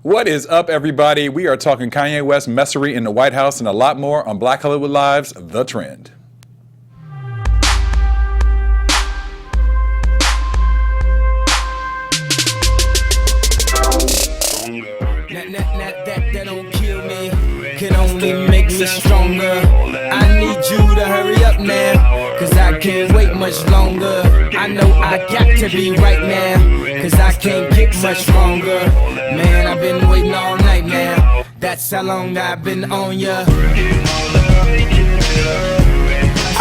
What is up, everybody? We are talking Kanye West, messery in the White House, and a lot more on Black Hollywood Live's The Trend. That don't kill me, can only make me stronger. I need you to hurry up now, cause I can't wait much longer. I know I got to be right now, cause I can't get much stronger. Man, I've been waiting all night now, that's how long I've been on ya.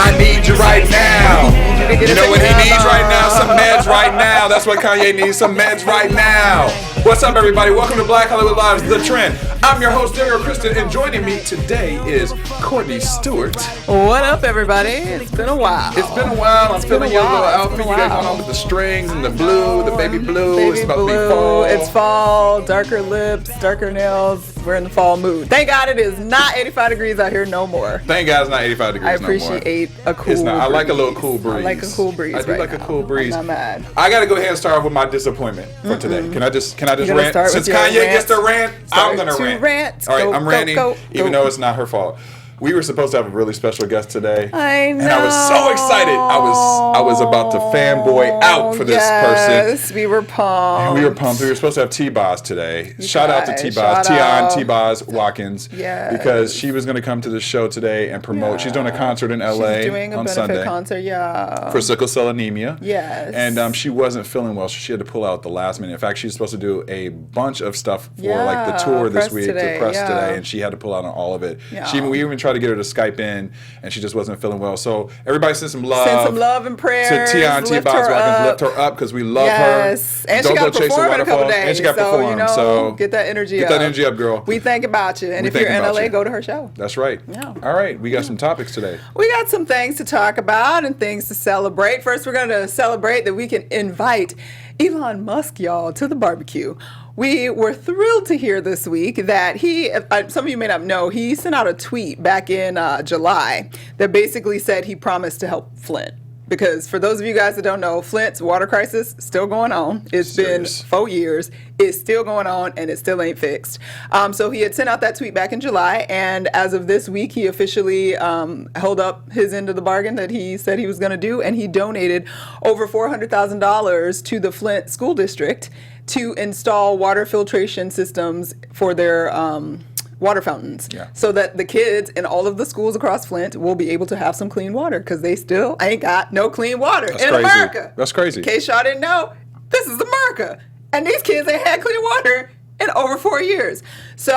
I need you right now. You know what he needs right now? Some meds right now. That's what Kanye needs, some meds right now. What's up, everybody? Welcome to Black Hollywood Live's The Trend. I'm your host, Derrial, Christon, and joining me today is Courtney Stewart. What up, everybody? It's been a while. It's been a while. I'm feeling your little outfit. You got going on with the strings and the blue, the baby blue. It's about to be fall. It's fall, darker lips, darker nails. We're in the fall mood. Thank God it is not 85 degrees out here no more. Thank God it's not 85 degrees I no more. appreciate a cool It's not. breeze. I like a little cool breeze. I like a cool breeze. I do right like now. a cool breeze. I'm not mad. I got to go ahead and start off with my disappointment for today. Can I just rant? start Since with your Kanye gets to rant, I'm Start gonna to rant. rant. All right, Go, I'm go, ranting, go, even go. though it's not her fault. We were supposed to have a really special guest today. I know. And I was so excited. I was about to fanboy out for this person. Yes, we were pumped. And we were pumped. We were supposed to have T-Boz today. Shout out to guys, T-Boz, shout out. T-Boz Watkins. Yes. Because she was going to come to the show today and promote. She's doing a concert in LA She's doing a on benefit Sunday concert, yeah. for sickle cell anemia. Yes. And she wasn't feeling well, so she had to pull out the last minute. In fact, she was supposed to do a bunch of stuff for like the tour this press week, today, the press yeah. today, and she had to pull out on all of it. Yeah. We even tried to get her to Skype in, and she just wasn't feeling well. So everybody send some love. Send some love and prayers. To Tia T-Boz Watkins, lift her up because we love her. Yes, and she got to perform in a couple days. And she got to perform, so get that energy up. Get that energy up, girl. We think about you, and We if you're think in about LA, you. go to her show. That's right. Yeah. All right, we got some topics today. We got some things to talk about and things to celebrate. First, we're going to celebrate that we can invite Elon Musk, y'all, to the barbecue. We were thrilled to hear this week that some of you may not know, he sent out a tweet back in July that basically said he promised to help Flint. Because for those of you guys that don't know, Flint's water crisis still going on. It's been 4 years. It's still going on, and it still ain't fixed. So he had sent out that tweet back in July, and as of this week, he officially held up his end of the bargain that he said he was going to do, and he donated over $400,000 to the Flint School District to install water filtration systems for their water fountains, so that the kids in all of the schools across Flint will be able to have some clean water, because they still ain't got no clean water in America. That's crazy. In case y'all didn't know, this is America, and these kids ain't had clean water in over 4 years. So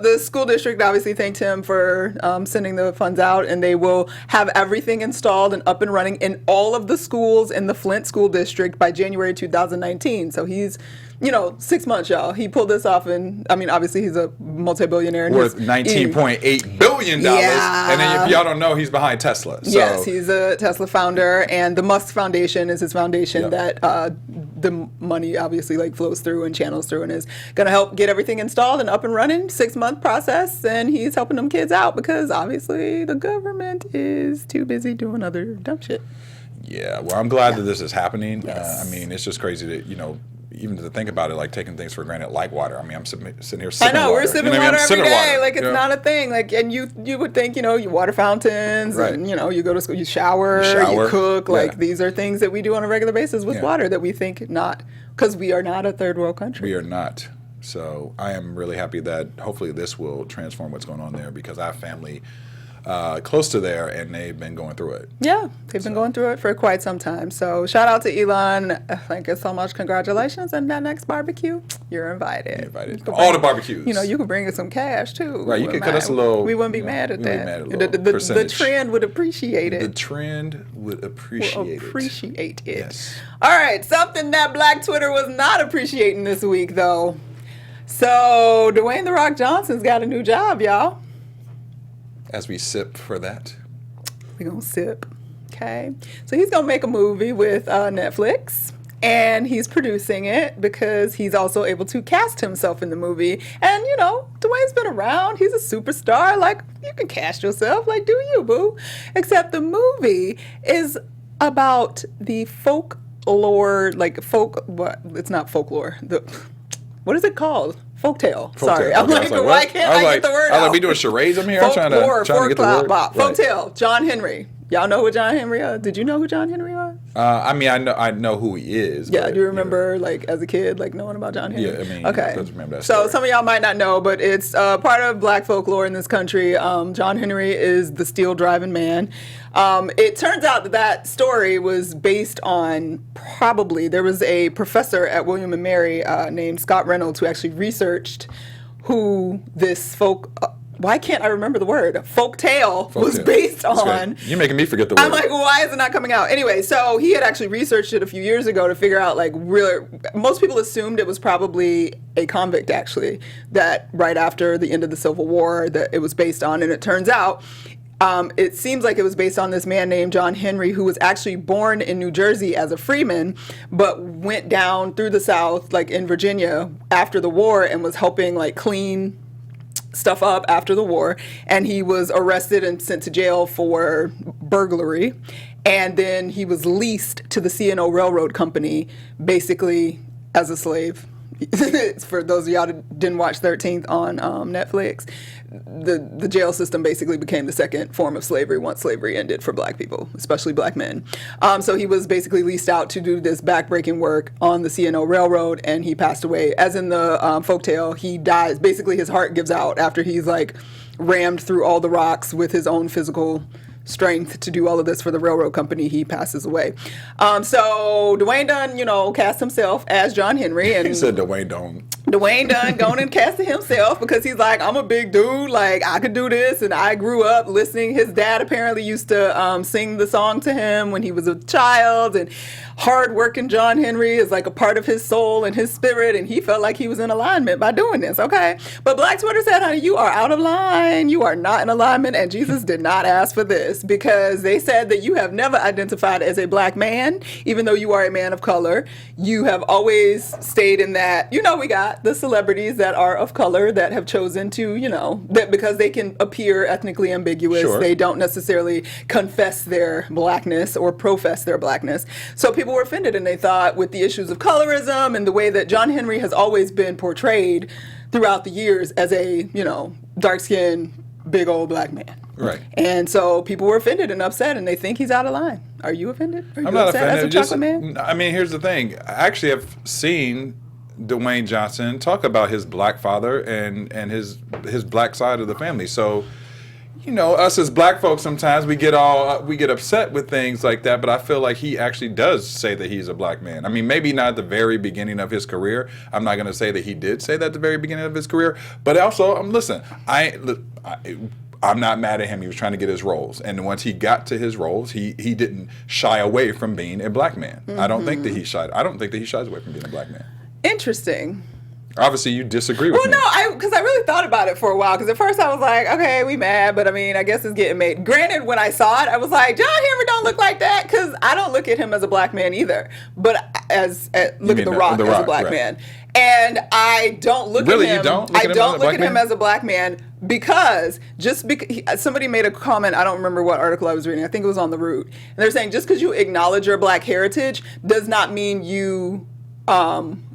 the school district obviously thanked him for sending the funds out, and they will have everything installed and up and running in all of the schools in the Flint School District by January 2019. So he's 6 months, y'all. He pulled this off, and I mean, obviously he's a multi-billionaire. And worth $19.8 billion. Yeah. And then if y'all don't know, he's behind Tesla. So. Yes, he's a Tesla founder, and the Musk Foundation is his foundation that the money obviously flows through and channels through, and is going to help get everything installed and up and running. 6-month process, and he's helping them kids out because obviously the government is too busy doing other dumb shit. Yeah, well, I'm glad that this is happening. Yes. I mean, it's just crazy that, even to think about it, like taking things for granted, like water. I mean, I'm sitting here sipping water. I know, we're sipping water every sipping day. water, It's not a thing. And you would think, you water fountains, right. and, you go to school, you shower, you cook. These are things that we do on a regular basis with water that we think not, because we are not a third world country. We are not. So I am really happy that hopefully this will transform what's going on there, because I have family close to there, and they've been going through it. Yeah, they've been going through it for quite some time. So shout out to Elon. Thank you so much. Congratulations. And that next barbecue, you're invited. You're invited. All the barbecues. You could bring us some cash, too. Right, you could cut us a little. We wouldn't be mad at that. The the trend would appreciate it. The trend would appreciate it. Yes. All right, something that Black Twitter was not appreciating this week, though. So Dwayne "The Rock" Johnson's got a new job, y'all. As we sip for that. We're going to sip. Okay. So he's going to make a movie with Netflix. And he's producing it because he's also able to cast himself in the movie. And, Dwayne's been around. He's a superstar. You can cast yourself. Do you, boo? Except the movie is about the folklore, what? It's not folklore. What is it called? Folktale. Sorry. I'm Okay, like, what? why can't I get the word I was out? like, we doing charades I'm here? I'm trying to get the word. Right. Folktale. John Henry. Y'all know who John Henry is? Did you know who John Henry was? I mean, I know who he is. Yeah, do you remember, like, as a kid, like, knowing about John Henry? Yeah, I mean, okay. I remember that So story. some of y'all might not know, but it's part of black folklore in this country. John Henry is the steel driving man. It turns out that that story was based on there was a professor at William and Mary named Scott Reynolds who actually researched who this why can't I remember the word? Folktale was based on. You're making me forget the word. I'm like, why is it not coming out? Anyway, so he had actually researched it a few years ago to figure out, like, most people assumed it was probably a convict, actually, that right after the end of the Civil War that it was based on. And it turns out it seems like it was based on this man named John Henry, who was actually born in New Jersey as a freeman, but went down through the South, like in Virginia, after the war and was helping, like, clean stuff up after the war, and he was arrested and sent to jail for burglary, and then he was leased to the C&O Railroad Company basically as a slave. For those of y'all that didn't watch 13th on Netflix, the jail system basically became the second form of slavery once slavery ended for black people, especially black men. So he was basically leased out to do this backbreaking work on the C&O Railroad, and he passed away. As in the folktale, he dies. Basically, his heart gives out after he's like rammed through all the rocks with his own physical strength to do all of this for the railroad company. He passes away. So Dwayne Dunn, cast himself as John Henry. And he said Dwayne Dunn going and casted himself because he's like, I'm a big dude, like I could do this, and I grew up listening. His dad apparently used to sing the song to him when he was a child, and hard-working John Henry is like a part of his soul and his spirit, and he felt like he was in alignment by doing this, okay? But Black Twitter said, honey, you are out of line. You are not in alignment, and Jesus did not ask for this, because they said that you have never identified as a black man, even though you are a man of color. You have always stayed in that, we got the celebrities that are of color that have chosen to, that because they can appear ethnically ambiguous, sure, they don't necessarily confess their blackness or profess their blackness. So people were offended, and they thought with the issues of colorism and the way that John Henry has always been portrayed throughout the years as a, dark-skinned, big old black man. Right. And so people were offended and upset, and they think he's out of line. Are you offended? Are you I'm not upset offended. as a chocolate man? I mean, here's the thing. I actually have seen Dwayne Johnson talk about his black father and his black side of the family. So, us as black folks, sometimes we get upset with things like that, but I feel like he actually does say that he's a black man. I mean, maybe not at the very beginning of his career. I'm not going to say that he did say that at the very beginning of his career, but also, listen, I'm not mad at him. He was trying to get his roles, and once he got to his roles, he didn't shy away from being a black man. Mm-hmm. I don't think that he shies away from being a black man. Interesting. Obviously, you disagree with me. Well, no, because I really thought about it for a while. Because at first I was like, okay, we mad, but I mean, I guess it's getting made. Granted, when I saw it, I was like, John Henry don't look like that, because I don't look at him as a black man either. But look at The Rock as a black man, and I don't look at him. You don't? I don't look at him as a black man because somebody made a comment. I don't remember what article I was reading. I think it was on The Root, and they're saying just because you acknowledge your black heritage does not mean you.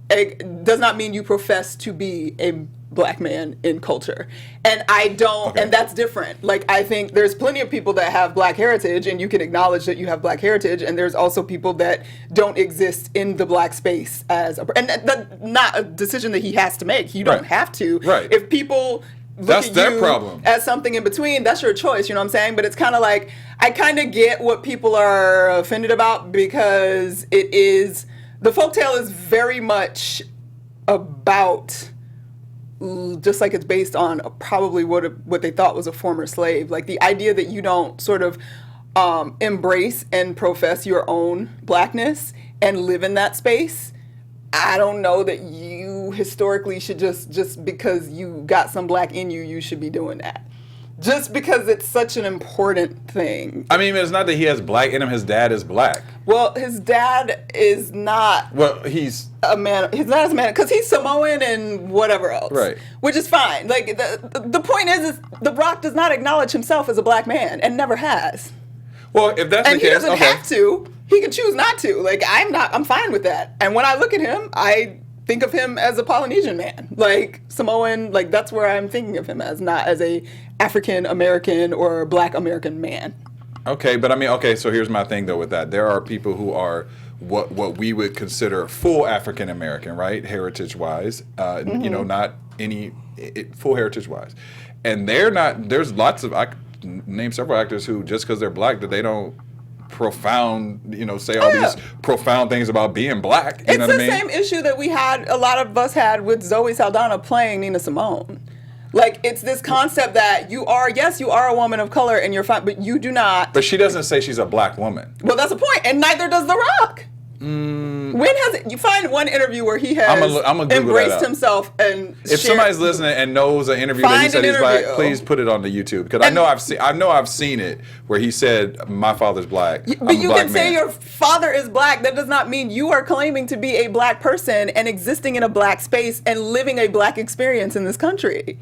It does not mean you profess to be a black man in culture. And I don't, okay. And that's different. Like, I think there's plenty of people that have black heritage, and you can acknowledge that you have black heritage, and there's also people that don't exist in the black space and that's not a decision that he has to make. You don't have to. Right. If people look at you problem. As something in between, that's your choice, you know what I'm saying? But it's kind of like, I kind of get what people are offended about, because the folktale is very much about, just like it's based on probably what they thought was a former slave. Like the idea that you don't sort of embrace and profess your own blackness and live in that space. I don't know that you historically should just because you got some black in you, you should be doing that. Just because it's such an important thing. I mean, it's not that he has black in him. His dad is black. Well, his dad is not. Well, he's a man. He's not a man because he's Samoan and whatever else. Right. Which is fine. Like the point is The Rock does not acknowledge himself as a black man and never has. Well, if that's the case, and he doesn't have to. He can choose not to. Like I'm fine with that. And when I look at him, I think of him as a Polynesian man, like Samoan. Like that's where I'm thinking of him as, not as a African American or Black American man. Okay, but I mean, okay, so here's my thing though with that. There are people who are what we would consider full African American, right? Heritage wise, you know, not any full heritage wise. And they're not, there's lots of, I name several actors who just because they're Black that they don't say all these profound things about being Black. You know what I mean? It's the same issue that a lot of us had with Zoe Saldana playing Nina Simone. Like, it's this concept that you are a woman of color and you're fine, but you do not. But she doesn't say she's a Black woman. Well, that's the point, and neither does The Rock. When has you find one interview where he has embraced himself and if somebody's listening and knows an interview that he said he's Black, please put it on the YouTube because I know I've seen it where he said my father's Black. But you can say your father is Black. That does not mean you are claiming to be a Black person and existing in a Black space and living a Black experience in this country.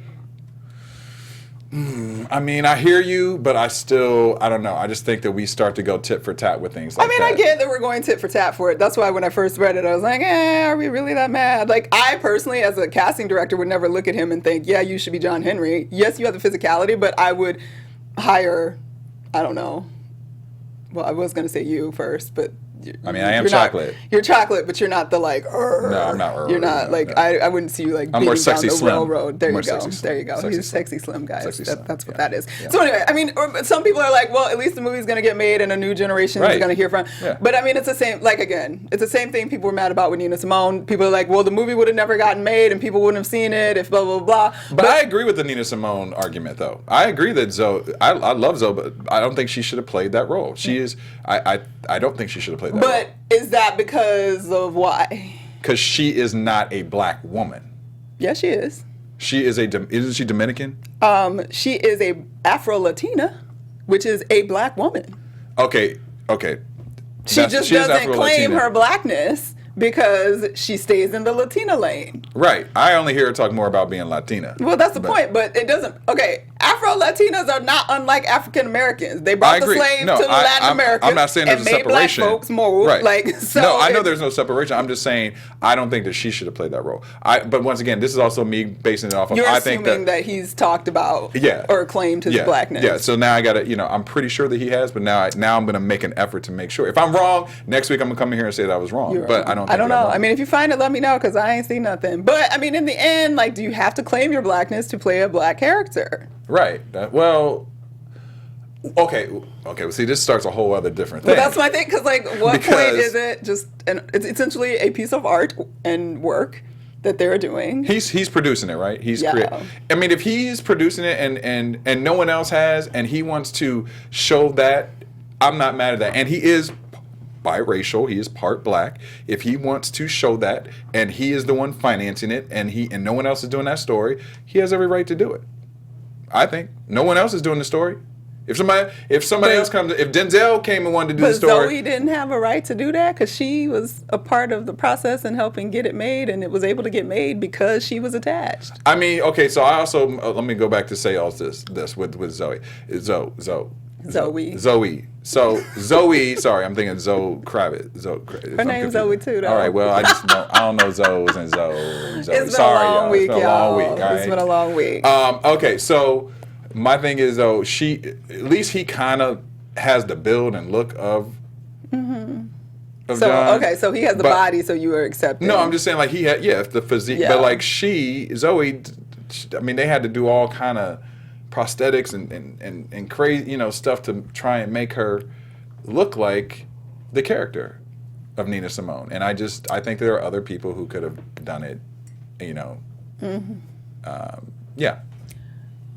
I mean, I hear you, but I don't know. I just think that we start to go tit for tat with things like that. I get that we're going tit for tat for it. That's why when I first read it, I was like, are we really that mad? Like, I personally, as a casting director, would never look at him and think, yeah, you should be John Henry. Yes, you have the physicality, but I would hire, I don't know. Well, I was going to say you first, but... I mean, I am chocolate. You're chocolate, but you're not the like. No, I'm not. You're not like. No. I wouldn't see you like. I'm more sexy down the slim. Railroad. There you go. There you go. He's a sexy slim guy. That's what that is. Yeah. So anyway, I mean, some people are like, well, at least the movie's gonna get made and a new generation is gonna hear from. Yeah. But I mean, it's the same. Like again, it's the same thing. People were mad about with Nina Simone. People are like, well, the movie would have never gotten made and people wouldn't have seen it if blah blah blah. But I agree with the Nina Simone argument, though. I agree that Zoe. I love Zoe, but I don't think she should have played that role. She is. I don't think she should have played that role. But is that because of why? Because she is not a Black woman. Yeah, she is. She is isn't she Dominican? She is a Afro-Latina, which is a Black woman. Okay. She doesn't claim her Blackness because she stays in the Latina lane. Right. I only hear her talk more about being Latina. Well, that's the point, but it doesn't... Okay, Afro-Latinas are not unlike African Americans. They brought the slaves to Latin America. I'm not saying there's a separation. Black folks more. Right. No, I know there's no separation. I'm just saying I don't think that she should have played that role. But once again, this is also me basing it off of... You're assuming that he's talked about or claimed his Blackness. Yeah, so now I got to... I'm pretty sure that he has, but now I'm going to make an effort to make sure. If I'm wrong, next week I'm going to come in here and say that I was wrong. But I don't know. I mean, if you find it, let me know because I ain't seen nothing. But I mean, in the end, like, do you have to claim your Blackness to play a Black character? Right. Well, okay. Well, see, this starts a whole other different thing. But that's my thing because, like, what point is it? It's essentially a piece of art and work that they're doing. He's producing it, right? I mean, if he's producing it and no one else has, and he wants to show that, I'm not mad at that. And he is biracial, he is part Black. If he wants to show that and he is the one financing it and no one else is doing that story, he has every right to do it. I think no one else is doing the story. If somebody else comes, if Denzel came and wanted to do the story, but Zoe didn't have a right to do that because she was a part of the process and helping get it made, and it was able to get made because she was attached. I mean, okay, so I also let me go back to say all this with Zoe. Zoe. So Zoe, sorry, I'm thinking Zoe Kravitz. Her name's Zoe too, though. All right, well, I don't know Zoes and Zoe. It's been a long week, y'all. It's been a long week. Okay, so my thing is though, at least he kind of has the build and look of John. Okay, so he has the body, so you are accepting. No, I'm just saying like he had the physique, but like Zoe, I mean they had to do all kind of prosthetics and crazy stuff to try and make her look like the character of Nina Simone, and I think there are other people who could have done it, yeah.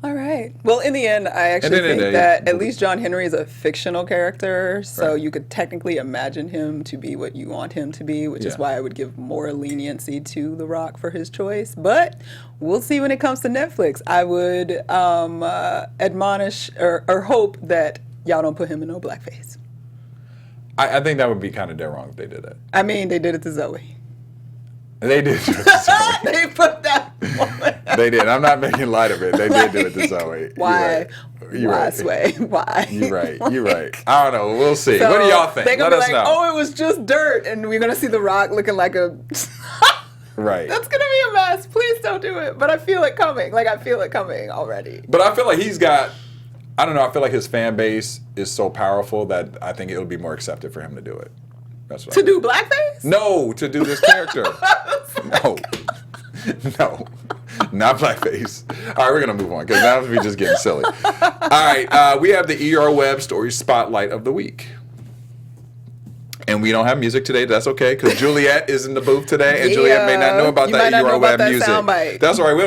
All right. Well, in the end, I actually think that at least John Henry is a fictional character, so you could technically imagine him to be what you want him to be, which is why I would give more leniency to The Rock for his choice. But we'll see when it comes to Netflix. I would admonish or hope that y'all don't put him in no blackface. I think that would be kind of dead wrong if they did that. I mean, they did it to Zoe. They did do it to Zoe. They put that woman. They did. I'm not making light of it. They did do it to Zoe. Why? Why, Sway? Why? You're right. I don't know. We'll see. So what do y'all think? They're going to be like, oh, it was just dirt. And we're going to see The Rock looking like a... Right. That's going to be a mess. Please don't do it. But I feel it coming. Like, I feel it coming already. But I feel like he's got, I don't know, I feel like his fan base is so powerful that I think it would be more accepted for him to do it. That's what To do blackface? No, to do this character. No. No. Not blackface. All right, we're going to move on because now we're just getting silly. All right, we have the ER Web Story Spotlight of the Week. And we don't have music today. That's okay, because Juliet is in the booth today, and Juliet may not know about that ER Web music. Soundbite. That's all right. We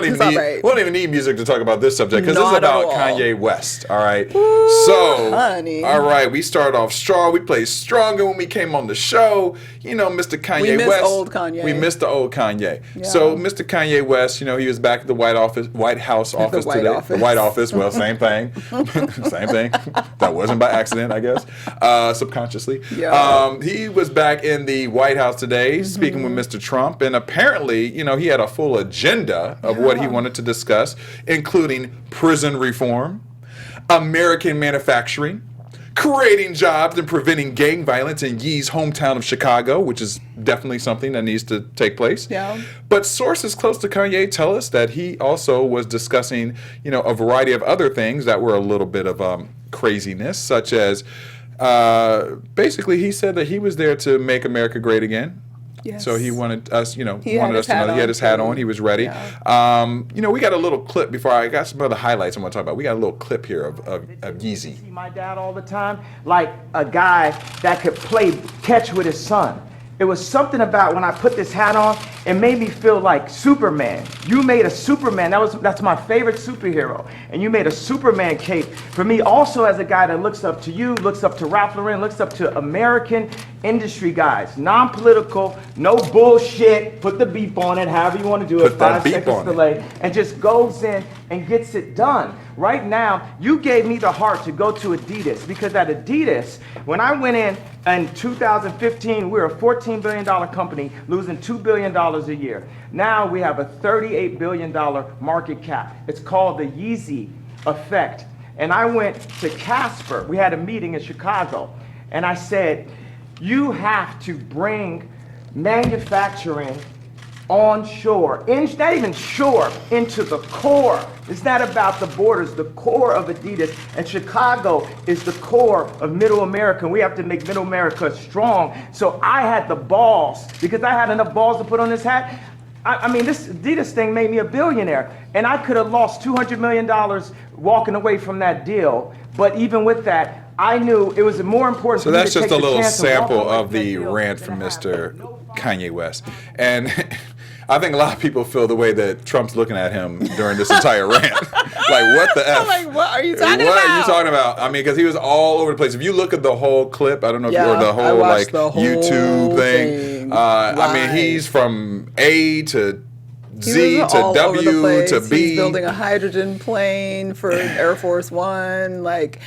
don't even need music to talk about this subject because this is about Kanye West. All right. Ooh, so, honey. all right, we started off strong. We played stronger when we came on the show. You know, Mr. Kanye West. We missed old Kanye. We missed the old Kanye. Yeah. So, Mr. Kanye West, you know, he was back at the White House office White today. Office. The White Office. Well, same thing. Same thing. That wasn't by accident, I guess. Subconsciously. Yeah. He was back in the White House today speaking with Mr. Trump, and apparently, you know, he had a full agenda of what he wanted to discuss, including prison reform, American manufacturing, creating jobs and preventing gang violence in Yee's hometown of Chicago, which is definitely something that needs to take place. Yeah. But sources close to Kanye tell us that he also was discussing, you know, a variety of other things that were a little bit of craziness, such as basically he said that he was there to make America great again. Yes. So he wanted us, you know, He had his hat on. He was ready. Yeah. You know, we got a little clip before I got some other highlights I want to talk about. We got a little clip here of Yeezy. See my dad all the time, like a guy that could play catch with his son. It was something about when I put this hat on, it made me feel like Superman. You made a Superman. That's my favorite superhero. And you made a Superman cape for me also as a guy that looks up to you, looks up to Ralph Lauren, looks up to American industry guys. Non-political, no bullshit. Put the beep on it, however you want to do it. Put that 5 beep seconds on it. delay. And just goes in and gets it done. Right now, you gave me the heart to go to Adidas because at Adidas, when I went in 2015, we were a $14 billion company losing $2 billion a year. Now we have a $38 billion market cap. It's called the Yeezy effect. And I went to Casper. We had a meeting in Chicago. And I said, you have to bring manufacturing onshore, not even shore, into the core. It's not about the borders, the core of Adidas. And Chicago is the core of Middle America. We have to make Middle America strong. So I had the balls, because I had enough balls to put on this hat. I mean, this Adidas thing made me a billionaire. And I could have lost $200 million walking away from that deal. But even with that, I knew it was more important. So for me that's to just take a the little chance and walk sample away of from that the deal rant than from to have Mr. no Kanye West. And I think a lot of people feel the way that Trump's looking at him during this entire rant. Like, what the F? I'm like, what are you talking about? What are you talking about? I mean, because he was all over the place. If you look at the whole clip, I don't know if you Yeah, or the I whole watched like the whole YouTube thing. I mean, live. he's from A to He Z was to all over the W place. to B. He's building a hydrogen plane for Air Force One. Like,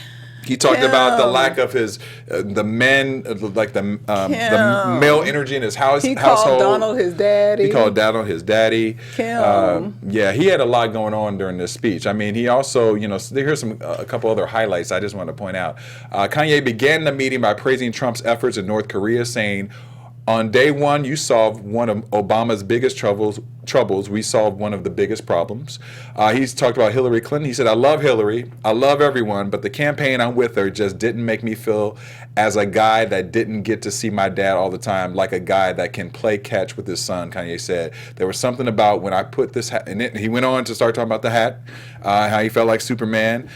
He talked about the Kim. lack of his, the men, like the Kim. male energy in his he household. called Donald his daddy. He called Donald his daddy. Kim. Yeah, he had a lot going on during this speech. I mean, he also, you know, here's a couple other highlights I just want to point out. Kanye began the meeting by praising Trump's efforts in North Korea, saying, "On day one, you solved one of Obama's biggest troubles. We solved one of the biggest problems." He's talked about Hillary Clinton. He said, "I love Hillary. I love everyone, but the campaign I'm with her just didn't make me feel as a guy that didn't get to see my dad all the time, like a guy that can play catch with his son," Kanye said. There was something about when I put this hat, and he went on to start talking about the hat, how he felt like Superman.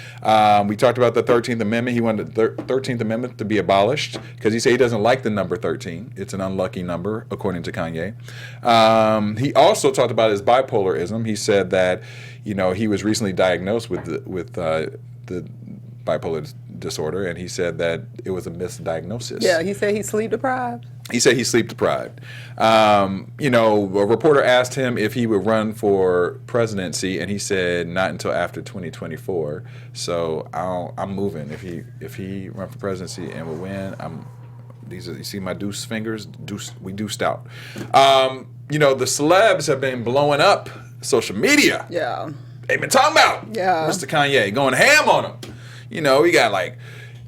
We talked about the 13th Amendment. He wanted the 13th Amendment to be abolished because he said he doesn't like the number 13. It's an unlucky number, according to Kanye. He also talked about his bipolarism. He said that, you know, he was recently diagnosed with the bipolar disorder, and he said that it was a misdiagnosis. Yeah, he said he's sleep deprived. He said he's sleep deprived. You know, a reporter asked him if he would run for presidency, and he said not until after 2024. So I'm moving. If he run for presidency and will win, you see my deuce fingers? We deuced out. You know, the celebs have been blowing up social media. Yeah. They've been talking about Yeah. Mr. Kanye, going ham on him. You know, we got like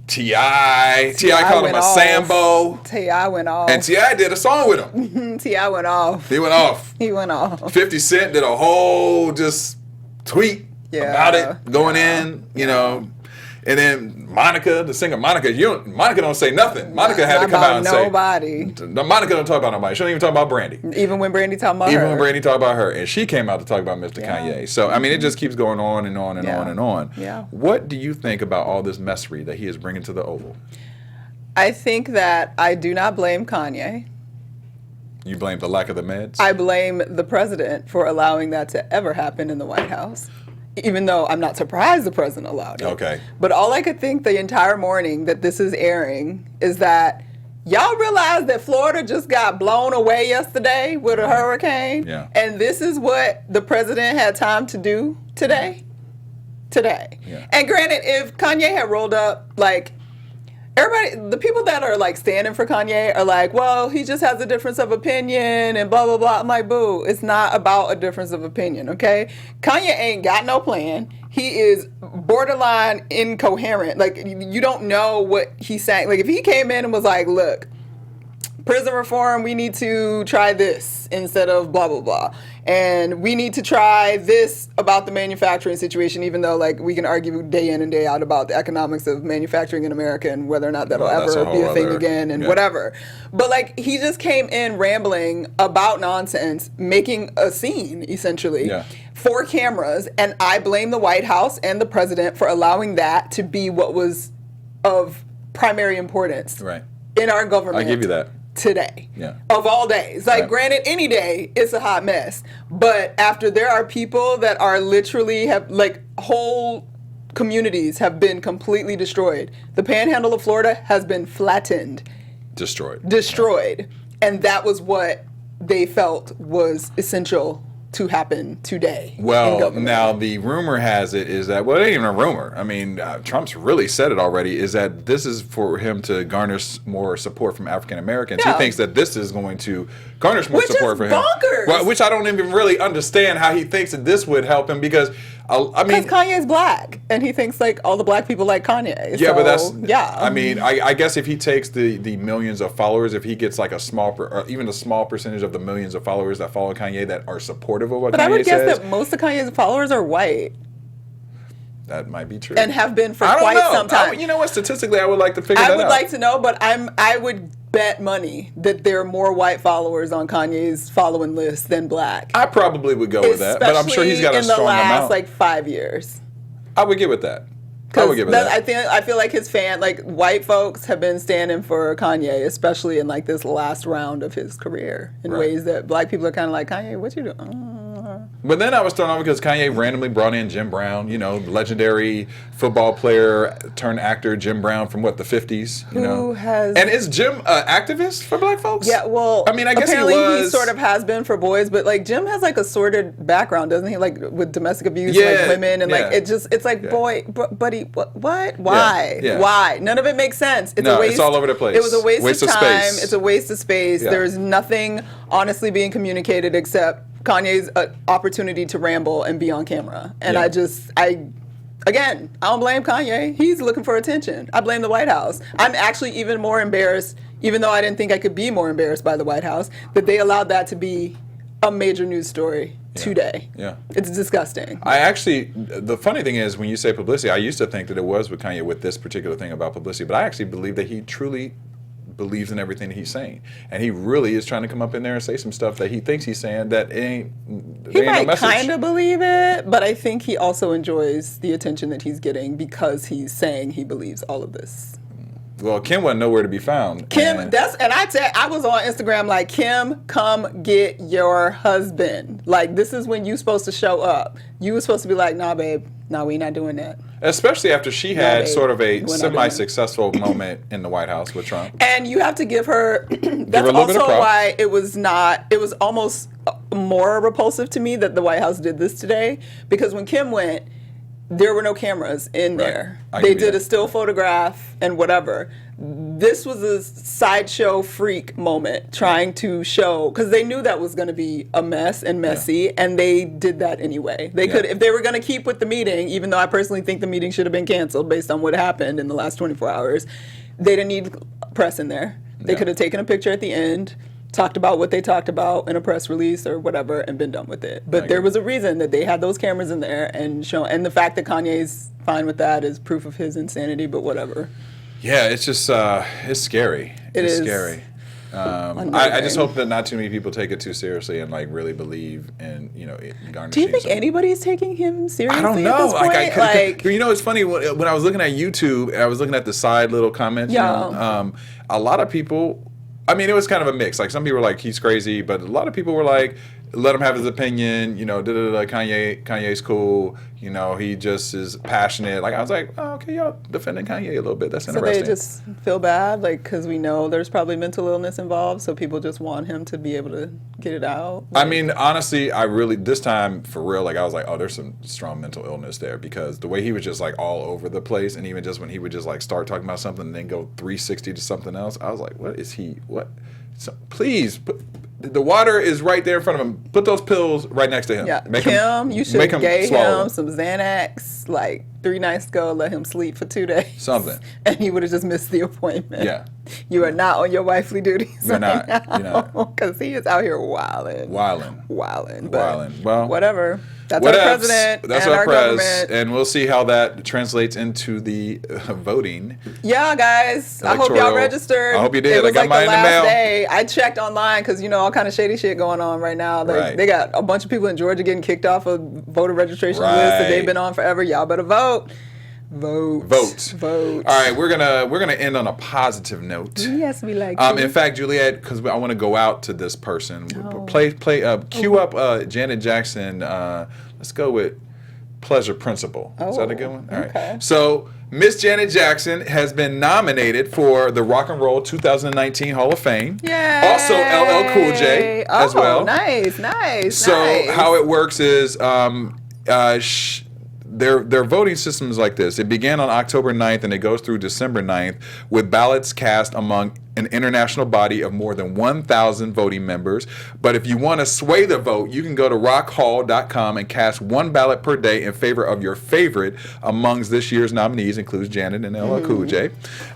T.I. called him a Sambo. T.I. went off. And T.I. did a song with him. T.I. went off. He went off. He went off. 50 Cent did a whole just tweet about it, going in, you know. And then Monica, the singer Monica, Monica don't say nothing. Monica had to come out and nobody. say. Monica don't talk about nobody. She don't even talk about Brandy. Even when Brandy talked about her. Even when Brandy talked about her. And she came out to talk about Mr. Kanye. So, I mean, it just keeps going on and on and on and on. Yeah. What do you think about all this messery that he is bringing to the Oval? I think that I do not blame Kanye. You blame the lack of the meds? I blame the president for allowing that to ever happen in the White House. Even though I'm not surprised the president allowed it. Okay. But all I could think the entire morning that this is airing is that y'all realize that Florida just got blown away yesterday with a hurricane? Yeah. And this is what the president had time to do today? Today. Yeah. And granted, if Kanye had rolled up, like, everybody, the people that are like standing for Kanye are like, well, he just has a difference of opinion and blah, blah, blah. I'm like, boo, it's not about a difference of opinion, okay? Kanye ain't got no plan. He is borderline incoherent. Like, you don't know what he's saying. Like, if he came in and was like, look, prison reform, we need to try this instead of blah, blah, blah. And we need to try this about the manufacturing situation, even though, like, we can argue day in and day out about the economics of manufacturing in America and whether or not that'll ever be a thing again and whatever. But, like, he just came in rambling about nonsense, making a scene, essentially, for cameras. And I blame the White House and the president for allowing that to be what was of primary importance in our government. I give you that. Today, of all days. Like, granted, any day it's a hot mess, but after there are people that are literally have, like, whole communities have been completely destroyed. The panhandle of Florida has been flattened. Destroyed. And that was what they felt was essential to happen today. Well, now the rumor has it is that, well, it ain't even a rumor. I mean, Trump's really said it already, is that this is for him to garner more support from African Americans. He thinks that this is going to garner more support for him. Bonkers. Well, which I don't even really understand how he thinks that this would help him, because I mean, because Kanye's black, and he thinks like all the black people like Kanye. Yeah, so, but that's I mean, I guess if he takes the millions of followers, if he gets like a small, or even a small percentage of the millions of followers that follow Kanye that are supportive of what Kanye says. But I would guess that most of Kanye's followers are white. That might be true. And have been for quite some time. You know what? Statistically, I would like to figure that out. I would like to know, but I would bet money that there are more white followers on Kanye's following list than black. I probably would go with that, but I'm sure he's got a strong amount. In the last like 5 years. I would get with that. I would give it that. I feel like his like white folks have been standing for Kanye, especially in like this last round of his career, in ways that black people are kind of like, Kanye, what you doing? But then I was thrown off because Kanye randomly brought in Jim Brown, you know, legendary football player turned actor Jim Brown from what, the 50s, you know. And is Jim an activist for black folks? Yeah, well, I mean, I guess apparently he he sort of has been for boys, but like Jim has like a sordid background, doesn't he? Like with domestic abuse, like women, and like it's like boy, buddy, what? Why? Why? None of it makes sense. It's a waste. It's all over the place. It was a waste of time. Space. It's a waste of space. There's nothing honestly being communicated except Kanye's opportunity to ramble and be on camera. And I don't blame Kanye. He's looking for attention. I blame the White House. I'm actually even more embarrassed, even though I didn't think I could be more embarrassed by the White House, that they allowed that to be a major news story today. Yeah. It's disgusting. The funny thing is, when you say publicity, I used to think that it was with Kanye with this particular thing about publicity, but I actually believe that he truly believes in everything that he's saying, and he really is trying to come up in there and say some stuff that he thinks he's saying that ain't. He might kind of believe it, but I think he also enjoys the attention that he's getting because he's saying he believes all of this. Well, Kim wasn't nowhere to be found. Kim, I was on Instagram like, Kim, come get your husband. Like, this is when you supposed to show up. You were supposed to be like, nah, babe, no, we not doing that. Especially after she had sort of a semi-successful moment in the White House with Trump. And you have to give her, that's also why it was almost more repulsive to me that the White House did this today. Because when Kim went, there were no cameras in there. They did a still photograph and whatever. this was a sideshow freak moment trying to show, because they knew that was going to be a mess and messy, and they did that anyway. They could, if they were going to keep with the meeting, even though I personally think the meeting should have been canceled based on what happened in the last 24 hours, they didn't need press in there. They could have taken a picture at the end, talked about what they talked about in a press release or whatever, and been done with it. But there was a reason that they had those cameras in there, and the fact that Kanye's fine with that is proof of his insanity, but whatever. Yeah, it's just it's scary. It's scary. I just hope that not too many people take it too seriously and like really believe in garnishing. Do you think anybody's taking him seriously? I don't know. At this point? It's funny when I was looking at YouTube, I was looking at the side little comments. Yeah. A lot of people. I mean, it was kind of a mix. Like some people were like, he's crazy, but a lot of people were like, let him have his opinion. Kanye's cool. He just is passionate. Like I was like, oh, okay, y'all defending Kanye a little bit. That's interesting. So they just feel bad, like because we know there's probably mental illness involved. So people just want him to be able to get it out. I mean, honestly, this time for real, like I was like, oh, there's some strong mental illness there, because the way he was just like all over the place, and even just when he would just like start talking about something and then go 360 to something else, I was like, what is he? What? So, please. The water is right there in front of him. Put those pills right next to him. Yeah, you should gave him some Xanax like 3 nights ago. Let him sleep for 2 days. Something. And he would have just missed the appointment. Yeah. You are not on your wifely duties. You're not. Because he is out here wilding. But well, whatever. That's our president. That's and our government. And we'll see how that translates into the voting. Yeah, guys. I hope y'all registered. I hope you did. It was I got mine in the mail. Day. I checked online because all kind of shady shit going on right now. Like, They got a bunch of people in Georgia getting kicked off a voter registration list that they've been on forever. Y'all better vote. Vote. All right, we're gonna end on a positive note. Yes, we like to. In fact, Juliet, because I want to go out to this person. Cue up Janet Jackson. Let's go with Pleasure Principle. Is that a good one? All right. Okay. So Miss Janet Jackson has been nominated for the Rock and Roll 2019 Hall of Fame. Yay! Also LL Cool J as well. Nice. So how it works is their voting system is like this. It began on October 9th and it goes through December 9th with ballots cast among an international body of more than 1,000 voting members. But if you want to sway the vote, you can go to rockhall.com and cast 1 ballot per day in favor of your favorite amongst this year's nominees, includes Janet and LL Cool J.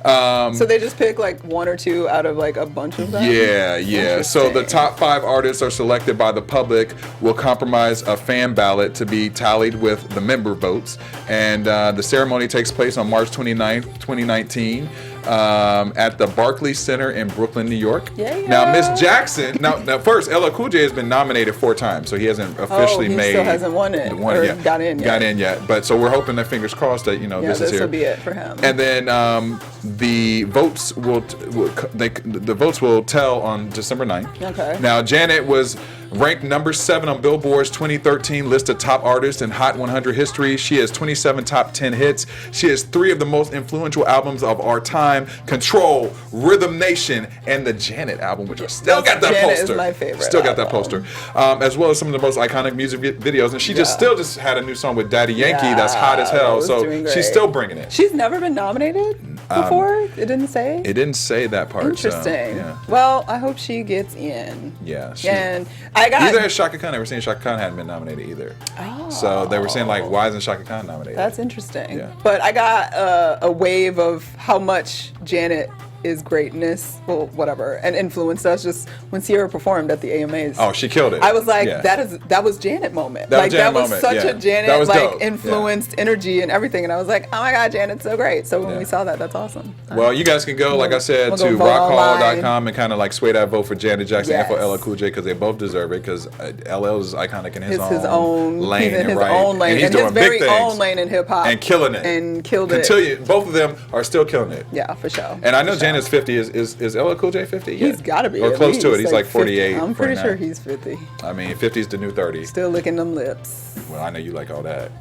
So they just pick like 1 or 2 out of like a bunch of them? Yeah. So the top 5 artists are selected by the public, will compromise a fan ballot to be tallied with the member votes. And the ceremony takes place on March 29th, 2019. At the Barclays Center in Brooklyn, New York. Yeah. Now, Miss Jackson. Now, first, LL Cool J has been nominated 4 times, so he hasn't officially he still hasn't won it or got in yet. But so we're hoping that, fingers crossed, that this is here. This will be it for him. And then the votes will tell on December 9th. Okay. Now, Janet was ranked number 7 on Billboard's 2013 list of top artists in Hot 100 history. She has 27 top 10 hits. She has 3 of the most influential albums of our time: Control, Rhythm Nation, and the Janet album, which I still got that Janet poster. Is my favorite. Still got that poster, as well as some of the most iconic music videos. And she just had a new song with Daddy Yankee that's hot as hell. So she's still bringing it. She's never been nominated before. It didn't say. It didn't say that part. Interesting. So, Well, I hope she gets in. Yeah. And I got. Neither has Shaka Khan. They were saying Shaka Khan hadn't been nominated either. Oh. So they were saying like, why isn't Shaka Khan nominated? That's interesting. Yeah. But I got a wave of how much Janet is greatness, well, whatever, and influenced us just when Sierra performed at the AMAs. Oh, she killed it. I was like, that was Janet moment. That was such a Janet influenced energy and everything, and I was like, oh my God, Janet's so great. So when we saw that, that's awesome. Well, you guys can go, like I said, to rockhall.com and kind of like sway that vote for Janet Jackson and for LL Cool J, because they both deserve it, because LL is iconic in his own lane. He's in his own lane. And he's doing very big things. own lane in hip hop. And killing it. And killed it. Both of them are still killing it. Yeah, for sure. And I know Janet's 50. Is LL Cool J 50? He's got to be. Or close to it. He's like 48. 50. I'm pretty sure he's 50. I mean, 50 is the new 30. Still licking them lips. Well, I know you like all that.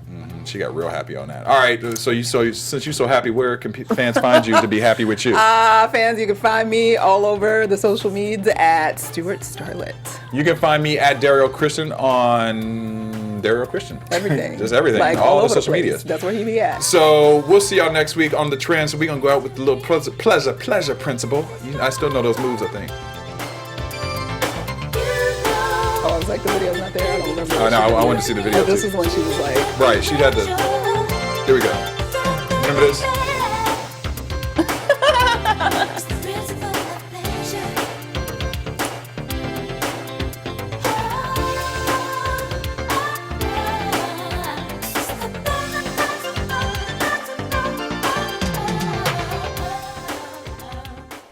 She got real happy on that. All right, since you're so happy, where can fans find you to be happy with you? Fans, you can find me all over the social medias at Stewart Starlet. You can find me at Derrial Christon on Derrial Christian. Everything. Just everything. Like all the over social place. medias. That's where he be at. So we'll see y'all next week on the trend. So we're gonna go out with the little pleasure principle. I still know those moves, I think. Oh, it's like the video's not there. I don't remember. Oh, no, I wanted to see the video. Oh, this too. is when she was like. Right, she had the. Here we go. Remember this?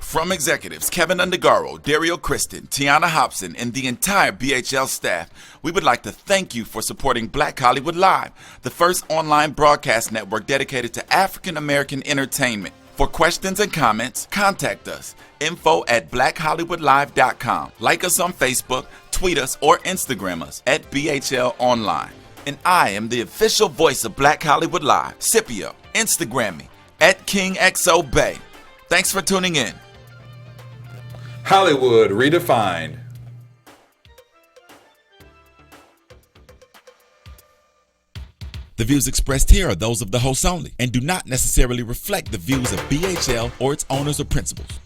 From executives Keven Undergaro, Derrial, Christon, Tiana Hobson, and the entire BHL staff, we would like to thank you for supporting Black Hollywood Live, the first online broadcast network dedicated to African American entertainment. For questions and comments, contact us. info@blackhollywoodlive.com. Like us on Facebook, tweet us, or Instagram us at BHL Online. And I am the official voice of Black Hollywood Live, Scipio. Instagram me at KingXOBay. Thanks for tuning in. Hollywood redefined. The views expressed here are those of the host only and do not necessarily reflect the views of BHL or its owners or principals.